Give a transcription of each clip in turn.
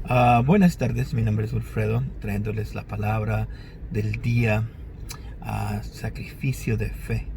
Buenas tardes, mi nombre es Wilfredo, trayéndoles la palabra del día, sacrificio de fe.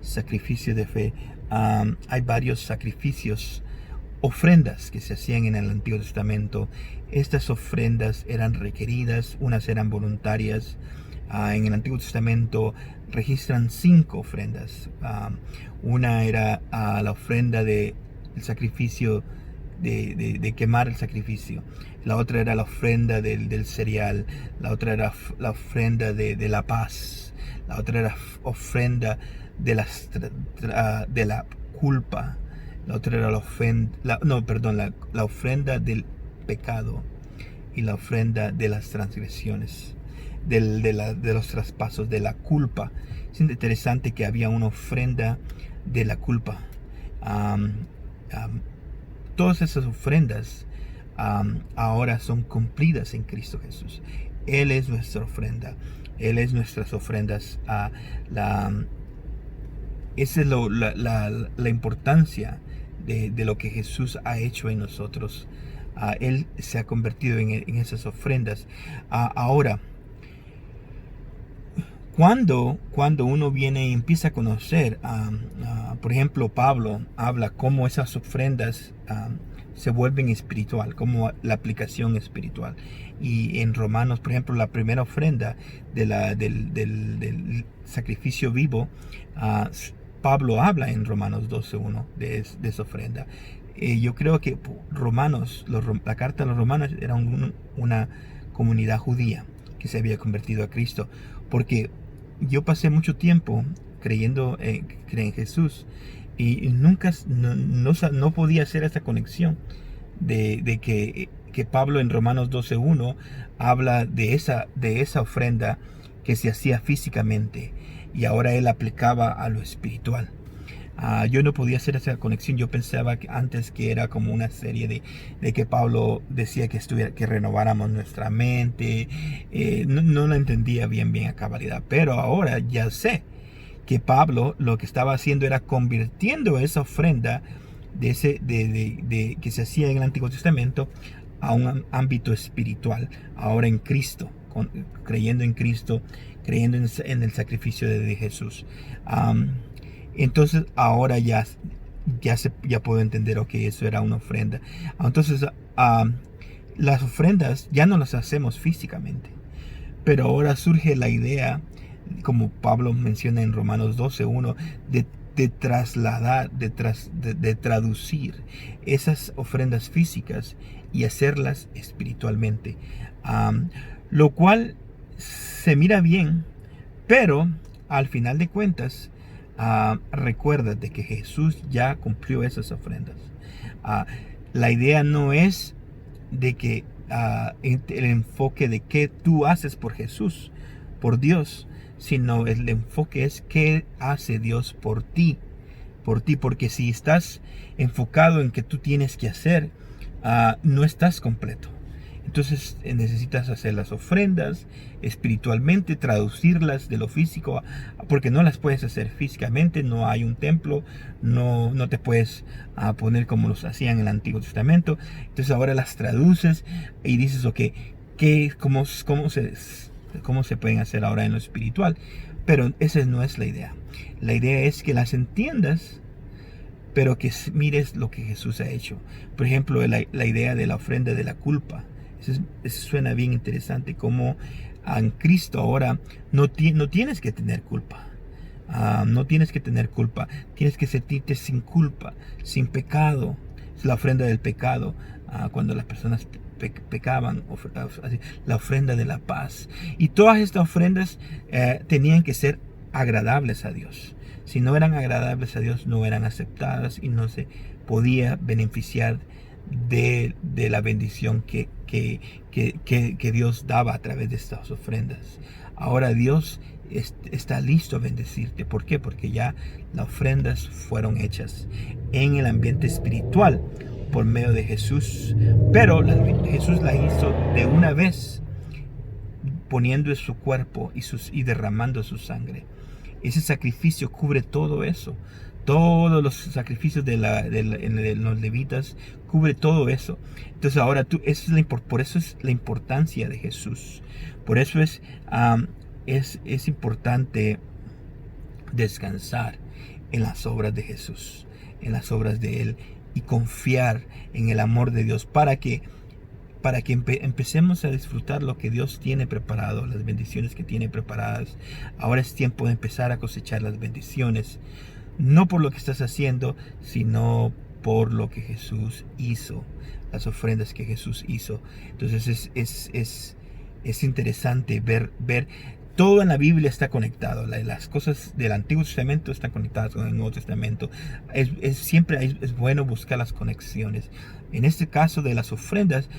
Sacrificio de fe. Hay varios sacrificios, ofrendas que se hacían en el Antiguo Testamento. Estas ofrendas eran requeridas, unas eran voluntarias. En el Antiguo Testamento registran 5 ofrendas. Una era la ofrenda del sacrificio de quemar el sacrificio. La otra era la ofrenda del cereal. La otra era la ofrenda de la paz. La otra era ofrenda de la culpa. La otra era la ofrenda del pecado y la ofrenda de las transgresiones, de los traspasos, de la culpa. Es interesante que había una ofrenda de la culpa. Um, um, Todas esas ofrendas ahora son cumplidas en Cristo Jesús. Él es nuestra ofrenda. Él es nuestras ofrendas. Esa es la importancia de lo que Jesús ha hecho en nosotros. Él se ha convertido en esas ofrendas. Ahora, cuando uno viene y empieza a conocer, por ejemplo, Pablo habla cómo esas ofrendas se vuelven espiritual, como la aplicación espiritual. Y en Romanos, por ejemplo, la primera ofrenda del sacrificio vivo, Pablo habla en Romanos 12:1 de esa ofrenda. Yo creo que la carta de los romanos era una comunidad judía que se había convertido a Cristo, porque yo pasé mucho tiempo creyendo en Jesús y nunca no podía hacer esa conexión de que Pablo en Romanos 12:1 habla de esa ofrenda que se hacía físicamente y ahora él aplicaba a lo espiritual. Yo no podía hacer esa conexión. Yo pensaba que antes que era como una serie de que Pablo decía que renováramos nuestra mente. No lo entendía bien a cabalidad, pero ahora ya sé que Pablo lo que estaba haciendo era convirtiendo esa ofrenda que se hacía en el Antiguo Testamento a un ámbito espiritual, ahora en Cristo, creyendo en Cristo, creyendo en el sacrificio de Jesús. Entonces ahora ya puedo entender, que eso era una ofrenda. Entonces las ofrendas ya no las hacemos físicamente, pero ahora surge la idea, como Pablo menciona en Romanos 12:1, de trasladar, de traducir esas ofrendas físicas y hacerlas espiritualmente, lo cual se mira bien, pero al final de cuentas, recuérdate que Jesús ya cumplió esas ofrendas. La idea no es de que el enfoque de qué tú haces por Jesús, por Dios, sino el enfoque es qué hace Dios por ti, porque si estás enfocado en que tú tienes que hacer, no estás completo. Entonces necesitas hacer las ofrendas espiritualmente, traducirlas de lo físico, porque no las puedes hacer físicamente, no hay un templo, no te puedes poner como los hacían en el Antiguo Testamento. Entonces ahora las traduces y dices, ¿cómo se pueden hacer ahora en lo espiritual? Pero esa no es la idea. La idea es que las entiendas, pero que mires lo que Jesús ha hecho. Por ejemplo, la idea de la ofrenda de la culpa. Eso suena bien interesante, como en Cristo ahora no tienes que tener culpa. No tienes que tener culpa. Tienes que sentirte sin culpa, sin pecado. Es la ofrenda del pecado. Cuando las personas pecaban, la ofrenda de la paz. Y todas estas ofrendas tenían que ser agradables a Dios. Si no eran agradables a Dios, no eran aceptadas y no se podía beneficiar de la bendición que Dios daba a través de estas ofrendas. Ahora Dios está listo a bendecirte. ¿Por qué? Porque ya las ofrendas fueron hechas en el ambiente espiritual por medio de Jesús. Pero Jesús la hizo de una vez, poniendo en su cuerpo y derramando su sangre. Ese sacrificio cubre todo eso. todos los sacrificios en los levitas, cubre todo eso. Entonces ahora por eso es la importancia de Jesús. Por eso es importante descansar en las obras de Jesús, en las obras de Él, y confiar en el amor de Dios para que empecemos a disfrutar lo que Dios tiene preparado, las bendiciones que tiene preparadas. Ahora es tiempo de empezar a cosechar las bendiciones, no por lo que estás haciendo, sino por lo que Jesús hizo, las ofrendas que Jesús hizo. Entonces es interesante ver todo en la Biblia está conectado. Las cosas del Antiguo Testamento están conectadas con el Nuevo Testamento. Siempre es bueno buscar las conexiones. En este caso de las ofrendas,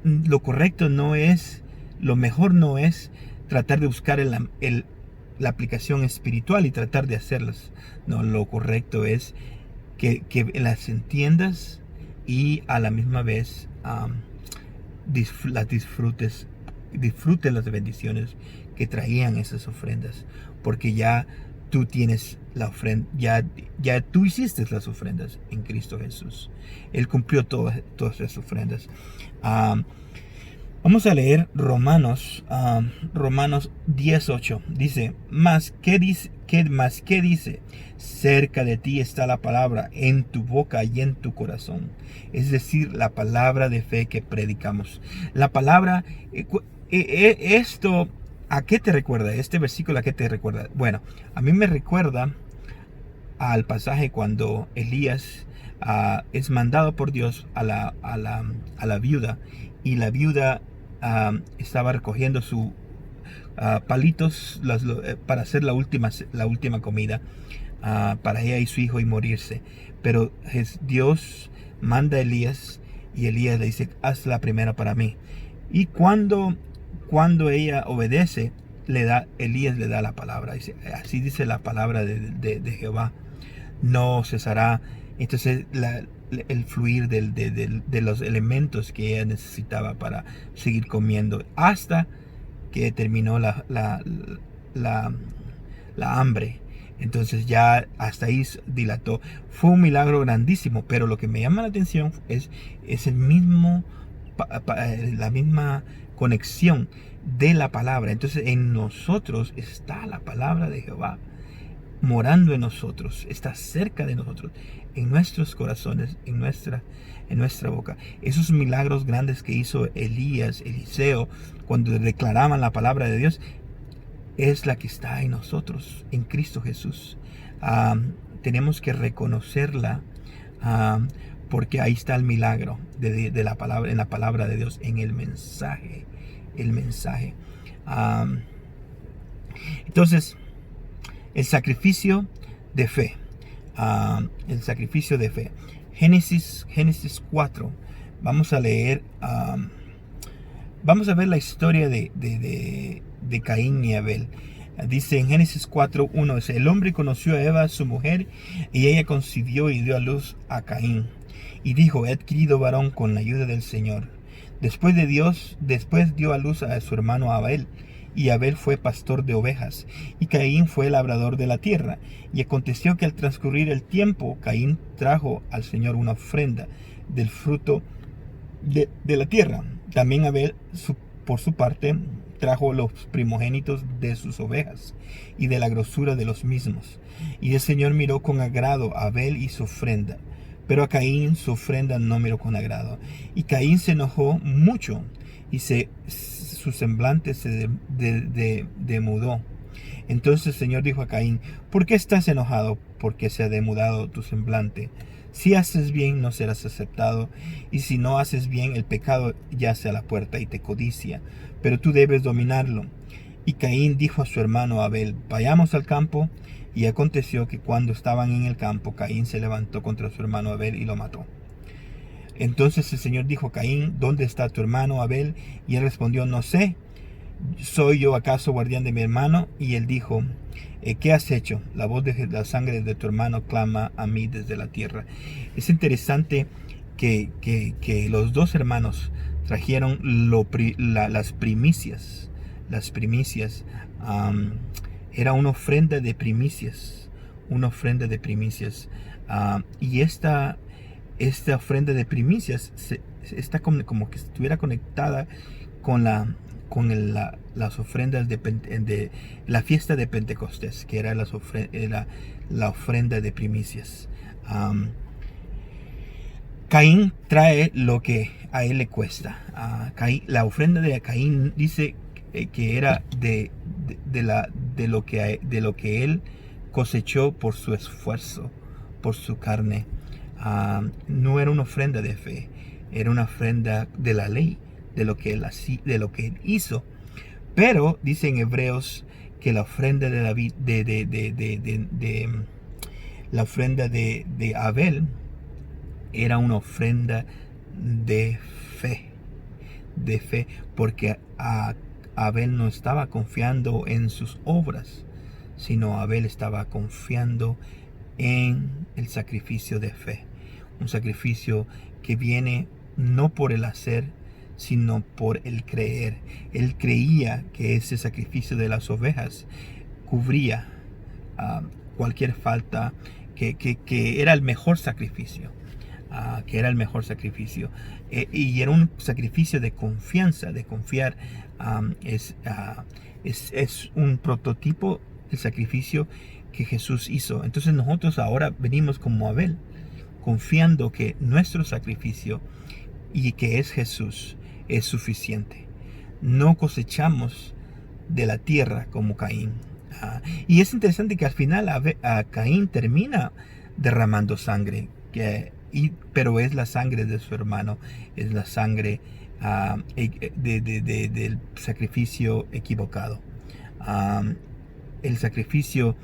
lo correcto lo mejor no es tratar de buscar la aplicación espiritual y tratar de hacerlas. No, lo correcto es que las entiendas y a la misma vez las disfrutes las bendiciones que traían esas ofrendas, porque ya tú tienes la ofrenda, ya tú hiciste las ofrendas en Cristo Jesús. Él cumplió todas las ofrendas. Vamos a leer Romanos 10:8. Dice, ¿qué dice? Cerca de ti está la palabra, en tu boca y en tu corazón. Es decir, la palabra de fe que predicamos. La palabra, esto, ¿a qué te recuerda? Este versículo, ¿a qué te recuerda? Bueno, a mí me recuerda al pasaje cuando Elías es mandado por Dios a la viuda, y la viuda estaba recogiendo sus palitos para hacer la última comida para ella y su hijo y morirse. Pero Dios manda a Elías, y Elías le dice, haz la primera para mí. Y cuando ella obedece, Elías le da la palabra. Dice, así dice la palabra de Jehová, no cesará. Entonces el fluir de los elementos que ella necesitaba para seguir comiendo, hasta que terminó la hambre. Entonces ya hasta ahí dilató. Fue un milagro grandísimo, pero lo que me llama la atención es la misma conexión de la palabra. Entonces en nosotros está la palabra de Jehová morando en nosotros, está cerca de nosotros, en nuestros corazones, en nuestra boca. Esos milagros grandes que hizo Eliseo, cuando declaraban la palabra de Dios, es la que está en nosotros, en Cristo Jesús. Tenemos que reconocerla, porque ahí está el milagro de la palabra, en la palabra de Dios, en el mensaje. Entonces, el sacrificio de fe. Génesis 4. Vamos a leer. Vamos a ver la historia de Caín y Abel. Dice en Génesis 4:1, el hombre conoció a Eva, su mujer, y ella concibió y dio a luz a Caín. Y dijo, he adquirido varón con la ayuda del Señor. Después dio a luz a su hermano Abel. Y Abel fue pastor de ovejas, y Caín fue labrador de la tierra. Y aconteció que al transcurrir el tiempo, Caín trajo al Señor una ofrenda del fruto de la tierra. También Abel, por su parte, trajo los primogénitos de sus ovejas, y de la grosura de los mismos. Y el Señor miró con agrado a Abel y su ofrenda, pero a Caín su ofrenda no miró con agrado. Y Caín se enojó mucho, y su semblante se demudó. Entonces el Señor dijo a Caín, ¿por qué estás enojado? Porque se ha demudado tu semblante. Si haces bien, no serás aceptado, y si no haces bien, el pecado yace a la puerta y te codicia, pero tú debes dominarlo. Y Caín dijo a su hermano Abel, vayamos al campo. Y aconteció que cuando estaban en el campo, Caín se levantó contra su hermano Abel y lo mató. Entonces el Señor dijo a Caín, ¿dónde está tu hermano Abel? Y él respondió, no sé, ¿soy yo acaso guardián de mi hermano? Y él dijo, ¿qué has hecho? La voz de la sangre de tu hermano clama a mí desde la tierra. Es interesante que los dos hermanos trajeron las primicias. Era una ofrenda de primicias, una ofrenda de primicias. Y esta ofrenda de primicias está como que estuviera conectada con las ofrendas de la fiesta de Pentecostés, que era la ofrenda de primicias. Caín trae lo que a él le cuesta. La ofrenda de Caín dice que era de lo que él cosechó por su esfuerzo, por su carne. No era una ofrenda de fe, era una ofrenda de la ley, de lo que él hizo. Pero dice en Hebreos que la ofrenda de David, la ofrenda de Abel, era una ofrenda de fe, porque Abel no estaba confiando en sus obras, sino Abel estaba confiando en el sacrificio de fe, un sacrificio que viene no por el hacer, sino por el creer. Él creía que ese sacrificio de las ovejas cubría cualquier falta, que era el mejor sacrificio. Y era un sacrificio de confianza, de confiar. Es un prototipo del sacrificio que Jesús hizo. Entonces nosotros ahora venimos como Abel, confiando que nuestro sacrificio, y que es Jesús, es suficiente. No cosechamos de la tierra como Caín. Y es interesante que al final Caín termina derramando sangre, pero es la sangre de su hermano, es la sangre del sacrificio equivocado. El sacrificio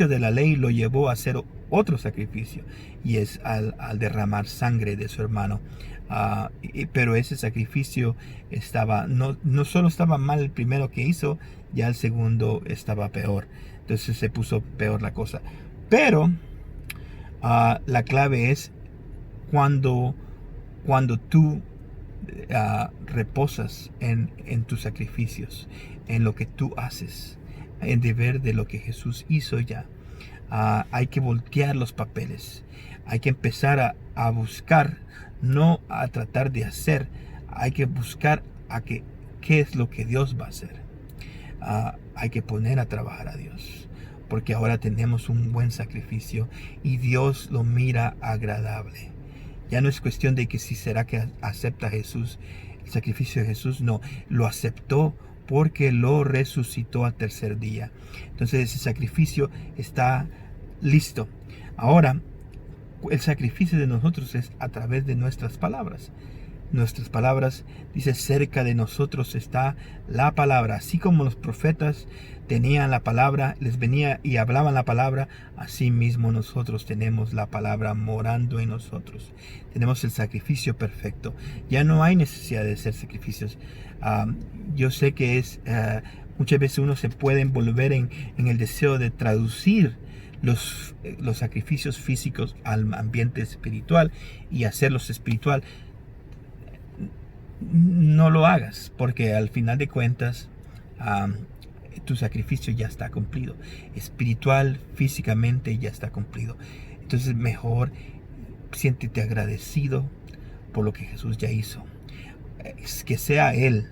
de la ley lo llevó a hacer otro sacrificio, y es al derramar sangre de su hermano. Pero ese sacrificio no solo estaba mal el primero que hizo, ya el segundo estaba peor. Entonces se puso peor la cosa. Pero la clave es cuando tú reposas en tus sacrificios, en lo que tú haces, en deber de lo que Jesús hizo ya. Hay que voltear los papeles, hay que empezar a buscar, no a tratar de hacer. Hay que buscar qué es lo que Dios va a hacer. Hay que poner a trabajar a Dios, porque ahora tenemos un buen sacrificio y Dios lo mira agradable. Ya no es cuestión de que si será que acepta Jesús el sacrificio de Jesús. No, lo aceptó porque lo resucitó al tercer día. Entonces ese sacrificio está listo. Ahora, el sacrificio de nosotros es a través de nuestras palabras. Nuestras palabras, dice, cerca de nosotros está la palabra. Así como los profetas tenían la palabra, les venía y hablaban la palabra, así mismo nosotros tenemos la palabra morando en nosotros. Tenemos el sacrificio perfecto. Ya no hay necesidad de hacer sacrificios. Yo sé que muchas veces uno se puede envolver en el deseo de traducir los sacrificios físicos al ambiente espiritual y hacerlos espiritual. No lo hagas, porque al final de cuentas tu sacrificio ya está cumplido. Espiritual, físicamente ya está cumplido. Entonces mejor siéntete agradecido por lo que Jesús ya hizo. Que sea Él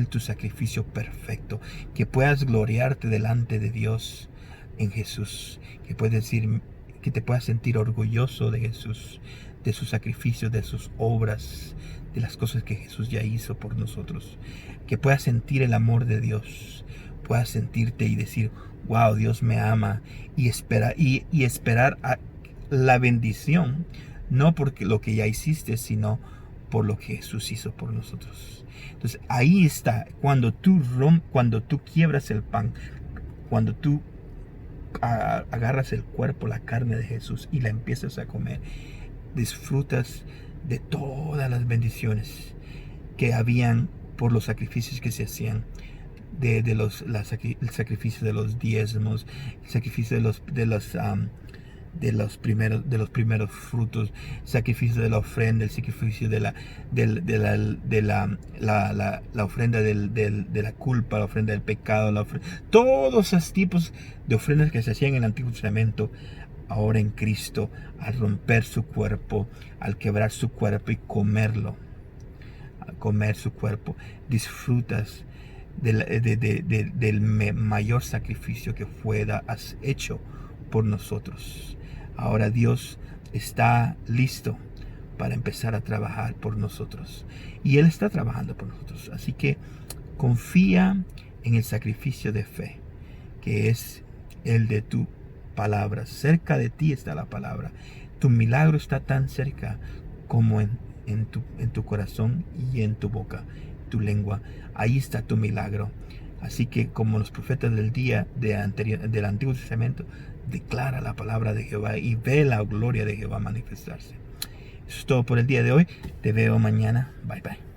tu sacrificio perfecto. Que puedas gloriarte delante de Dios en Jesús. Que te puedas sentir orgulloso de Jesús, de su sacrificio, de sus obras, de las cosas que Jesús ya hizo por nosotros. Que puedas sentir el amor de Dios, puedas sentirte y decir, wow, Dios me ama, y esperar a la bendición, no porque lo que ya hiciste, sino por lo que Jesús hizo por nosotros. Entonces ahí está, cuando tú quiebras el pan, cuando tú agarras el cuerpo, la carne de Jesús y la empiezas a comer, disfrutas de todas las bendiciones que habían por los sacrificios que se hacían, el sacrificio de los diezmos, el sacrificio de los primeros frutos, sacrificio de la ofrenda, el sacrificio de la ofrenda de la culpa, la ofrenda del pecado, todos esos tipos de ofrendas que se hacían en el Antiguo Testamento. Ahora en Cristo, al romper su cuerpo, al quebrar su cuerpo y comerlo, al comer su cuerpo, disfrutas del mayor sacrificio que fue hecho por nosotros. Ahora Dios está listo para empezar a trabajar por nosotros. Y Él está trabajando por nosotros. Así que confía en el sacrificio de fe, que es el de tu palabra. Cerca de ti está la palabra. Tu milagro está tan cerca como en tu corazón y en tu boca, tu lengua. Ahí está tu milagro. Así que como los profetas del día del Antiguo Testamento, declara la palabra de Jehová y ve la gloria de Jehová manifestarse. Eso es todo por el día de hoy. Te veo mañana. Bye bye.